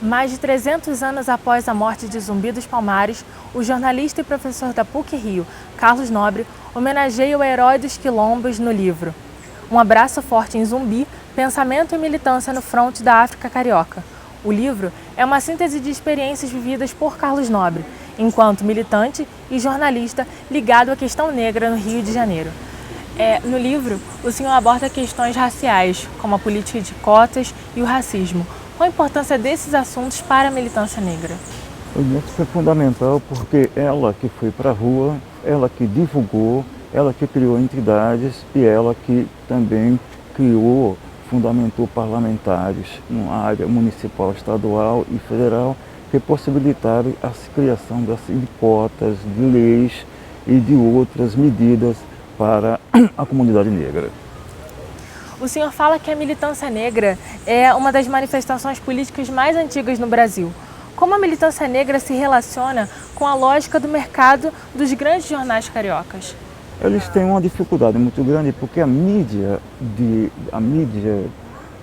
Mais de 300 anos após a morte de Zumbi dos Palmares, o jornalista e professor da PUC-Rio, Carlos Nobre, homenageia o herói dos quilombos no livro Um Abraço Forte em Zumbi, Pensamento e Militância no Fronte da África Carioca. O livro é uma síntese de experiências vividas por Carlos Nobre, enquanto militante e jornalista ligado à questão negra no Rio de Janeiro. No livro, o senhor aborda questões raciais, como a política de cotas e o racismo. Qual a importância desses assuntos para a militância negra? Isso foi fundamental porque ela que foi para a rua, ela que divulgou, ela que criou entidades e ela que também criou, fundamentou parlamentares na área municipal, estadual e federal que possibilitaram a criação de cotas, de leis e de outras medidas para a comunidade negra. O senhor fala que a militância negra é uma das manifestações políticas mais antigas no Brasil. Como a militância negra se relaciona com a lógica do mercado dos grandes jornais cariocas? Eles têm uma dificuldade muito grande porque a mídia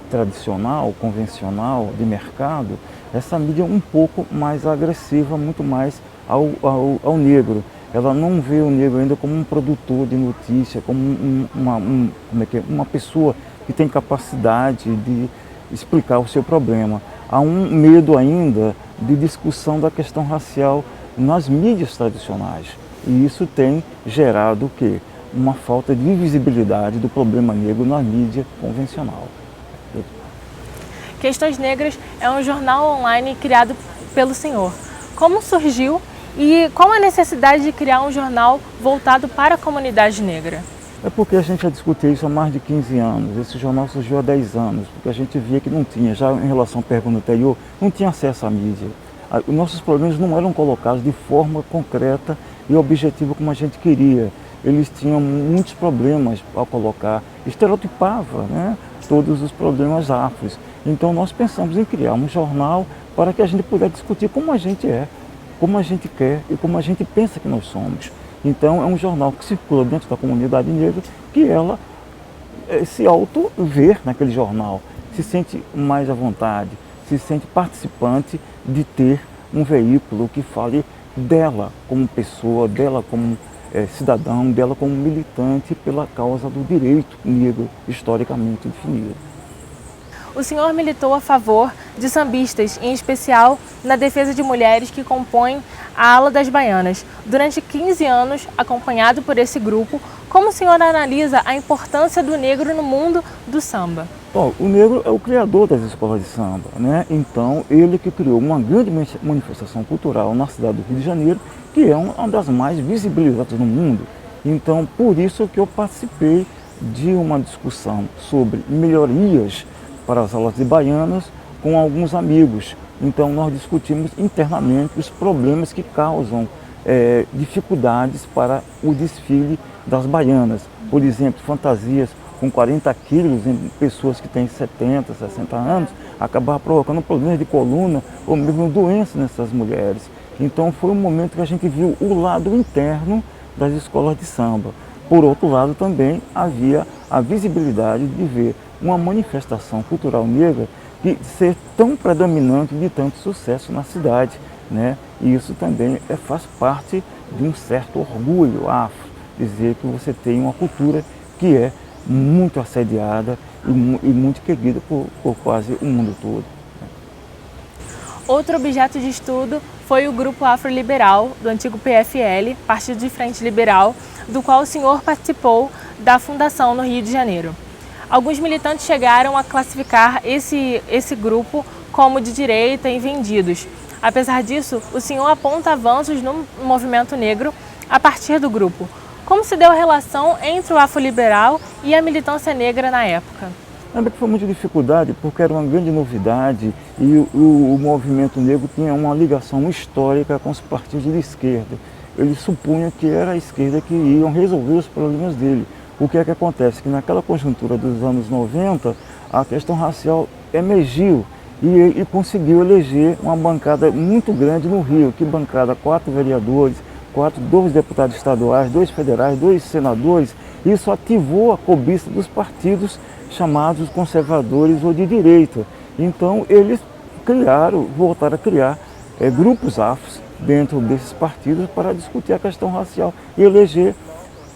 tradicional, convencional, de mercado, essa mídia é um pouco mais agressiva, muito mais ao negro. Ela não vê o negro ainda como um produtor de notícia, como uma pessoa que tem capacidade de explicar o seu problema. Há um medo ainda de discussão da questão racial nas mídias tradicionais. E isso tem gerado o quê? Uma falta de visibilidade do problema negro na mídia convencional. Questões Negras é um jornal online criado pelo senhor. Como surgiu e qual a necessidade de criar um jornal voltado para a comunidade negra? É porque a gente já discutiu isso há mais de 15 anos. Esse jornal surgiu há 10 anos, porque a gente via que não tinha, já em relação à pergunta anterior, não tinha acesso à mídia. Os nossos problemas não eram colocados de forma concreta e objetiva como a gente queria. Eles tinham muitos problemas ao colocar, estereotipava, né, todos os problemas afros. Então nós pensamos em criar um jornal para que a gente pudesse discutir como a gente é, como a gente quer e como a gente pensa que nós somos. Então é um jornal que circula dentro da comunidade negra, que ela se auto-vê naquele jornal, se sente mais à vontade, se sente participante de ter um veículo que fale dela como pessoa, dela como cidadão, dela como militante pela causa do direito negro historicamente definido. O senhor militou a favor de sambistas, em especial na defesa de mulheres que compõem a ala das baianas. Durante 15 anos, acompanhado por esse grupo, como o senhor analisa a importância do negro no mundo do samba? Bom, o negro é o criador das escolas de samba, né? Então ele que criou uma grande manifestação cultural na cidade do Rio de Janeiro, que é uma das mais visibilizadas no mundo. Então por isso que eu participei de uma discussão sobre melhorias para as aulas de baianas com alguns amigos. Então nós discutimos internamente os problemas que causam dificuldades para o desfile das baianas. Por exemplo, fantasias com 40 quilos em pessoas que têm 70, 60 anos, acabar provocando problemas de coluna ou mesmo doenças nessas mulheres. Então foi um momento que a gente viu o lado interno das escolas de samba. Por outro lado também havia a visibilidade de ver uma manifestação cultural negra que ser tão predominante e de tanto sucesso na cidade, né? E isso também faz parte de um certo orgulho afro, dizer que você tem uma cultura que é muito assediada e muito querida por quase o mundo todo. Outro objeto de estudo foi o Grupo Afroliberal, do antigo PFL, Partido de Frente Liberal, do qual o senhor participou da fundação no Rio de Janeiro. Alguns militantes chegaram a classificar esse grupo como de direita e vendidos. Apesar disso, o senhor aponta avanços no movimento negro a partir do grupo. Como se deu a relação entre o afroliberal e a militância negra na época? Lembra que foi muita dificuldade porque era uma grande novidade e o movimento negro tinha uma ligação histórica com os partidos de esquerda. Eles supunham que era a esquerda que iam resolver os problemas dele. O que é que acontece? Que naquela conjuntura dos anos 90, a questão racial emergiu e conseguiu eleger uma bancada muito grande no Rio, que bancada 4 vereadores, 2 deputados estaduais, 2 federais, 2 senadores. Isso ativou a cobiça dos partidos chamados conservadores ou de direita. Então eles voltaram a criar grupos afros dentro desses partidos para discutir a questão racial e eleger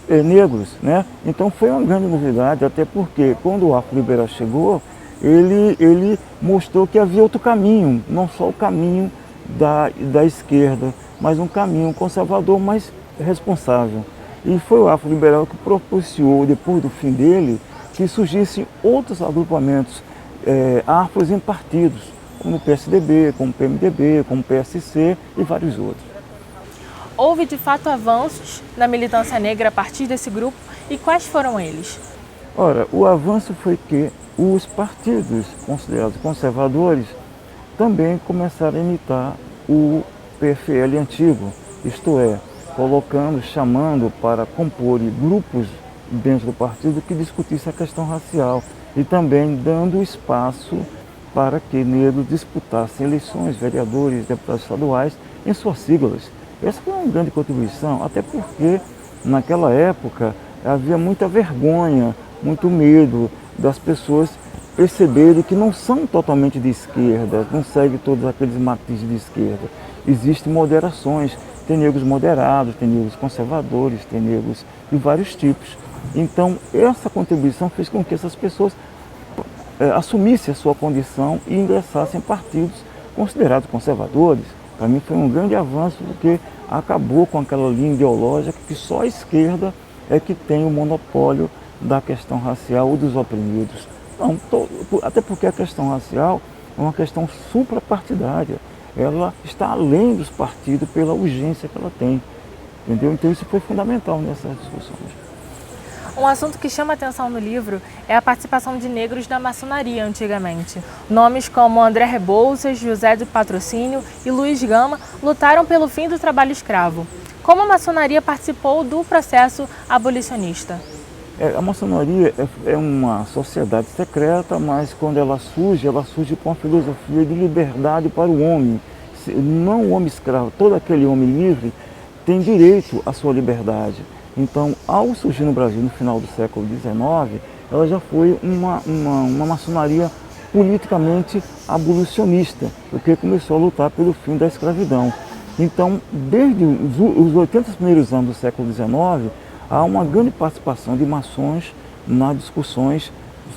negros, né? Então foi uma grande novidade, até porque quando o afro-liberal chegou, ele mostrou que havia outro caminho, não só o caminho da esquerda, mas um caminho conservador, mas responsável. E foi o afro-liberal que propiciou, depois do fim dele, que surgissem outros agrupamentos afros em partidos, como o PSDB, como o PMDB, como o PSC e vários outros. Houve de fato avanços na militância negra a partir desse grupo e quais foram eles? Ora, o avanço foi que os partidos considerados conservadores também começaram a imitar o PFL antigo, isto é, chamando para compor grupos dentro do partido que discutissem a questão racial e também dando espaço para que negros disputassem eleições, vereadores, deputados estaduais em suas siglas. Essa foi uma grande contribuição, até porque naquela época havia muita vergonha, muito medo das pessoas perceberem que não são totalmente de esquerda, não seguem todos aqueles matizes de esquerda. Existem moderações, tem negros moderados, tem negros conservadores, tem negros de vários tipos. Então, essa contribuição fez com que essas pessoas assumissem a sua condição e ingressassem em partidos considerados conservadores. Para mim foi um grande avanço, porque acabou com aquela linha ideológica que só a esquerda é que tem o monopólio da questão racial ou dos oprimidos. Não, até porque a questão racial é uma questão suprapartidária. Ela está além dos partidos pela urgência que ela tem. Entendeu? Então isso foi fundamental nessas discussões. Um assunto que chama atenção no livro é a participação de negros na maçonaria antigamente. Nomes como André Rebouças, José de Patrocínio e Luiz Gama lutaram pelo fim do trabalho escravo. Como a maçonaria participou do processo abolicionista? A maçonaria é uma sociedade secreta, mas quando ela surge com a filosofia de liberdade para o homem. Não o homem escravo, todo aquele homem livre tem direito à sua liberdade. Então, ao surgir no Brasil no final do século XIX, ela já foi uma maçonaria politicamente abolicionista, porque começou a lutar pelo fim da escravidão. Então, desde os 80 primeiros anos do século XIX, há uma grande participação de maçons nas discussões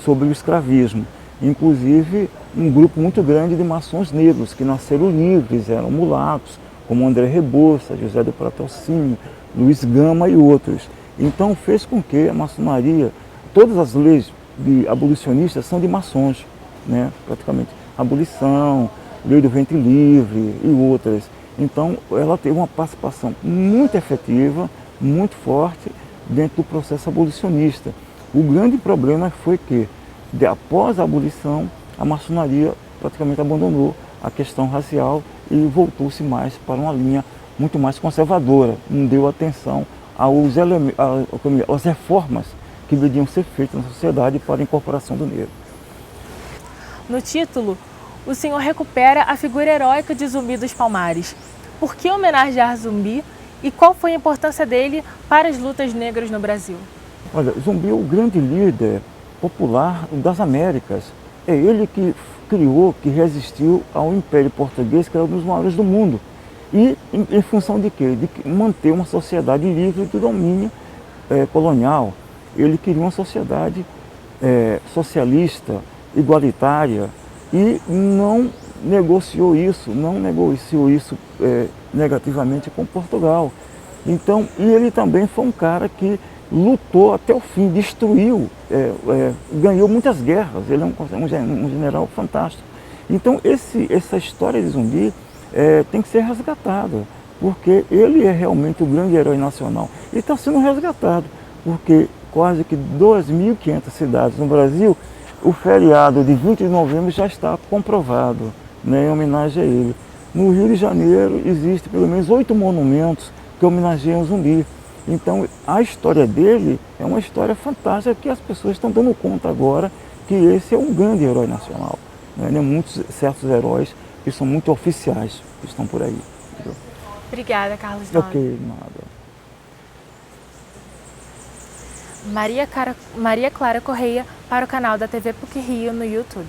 sobre o escravismo. Inclusive, um grupo muito grande de maçons negros que nasceram livres, eram mulatos, como André Rebouças, José de Patrocínio, Luiz Gama e outros. Então fez com que a maçonaria, todas as leis abolicionistas são de maçons, né? Praticamente. Abolição, lei do ventre livre e outras. Então ela teve uma participação muito efetiva, muito forte dentro do processo abolicionista. O grande problema foi que, após a abolição, a maçonaria praticamente abandonou a questão racial e voltou-se mais para uma linha muito mais conservadora, não deu atenção às reformas que deveriam ser feitas na sociedade para a incorporação do negro. No título, o senhor recupera a figura heróica de Zumbi dos Palmares. Por que homenagear Zumbi e qual foi a importância dele para as lutas negras no Brasil? Olha, Zumbi é o grande líder popular das Américas. É ele que criou, que resistiu ao Império Português, que era um dos maiores do mundo. E em função de quê? De manter uma sociedade livre do domínio colonial. Ele queria uma sociedade socialista, igualitária, e não negociou isso negativamente com Portugal. Então, e ele também foi um cara que lutou até o fim, destruiu, ganhou muitas guerras. Ele é um general fantástico. Então, essa história de Zumbi tem que ser resgatada, porque ele é realmente o grande herói nacional. E está sendo resgatado, porque quase que 2.500 cidades no Brasil, o feriado de 20 de novembro já está comprovado, né, em homenagem a ele. No Rio de Janeiro existe pelo menos 8 monumentos que homenageiam o Zumbi. Então a história dele é uma história fantástica que as pessoas estão dando conta agora que esse é um grande herói nacional. Né? Muitos certos heróis que são muito oficiais que estão por aí. Entendeu? Obrigada, Carlos Nobre. Ok, nada. Maria Clara Correia para o canal da TV PUC Rio no YouTube.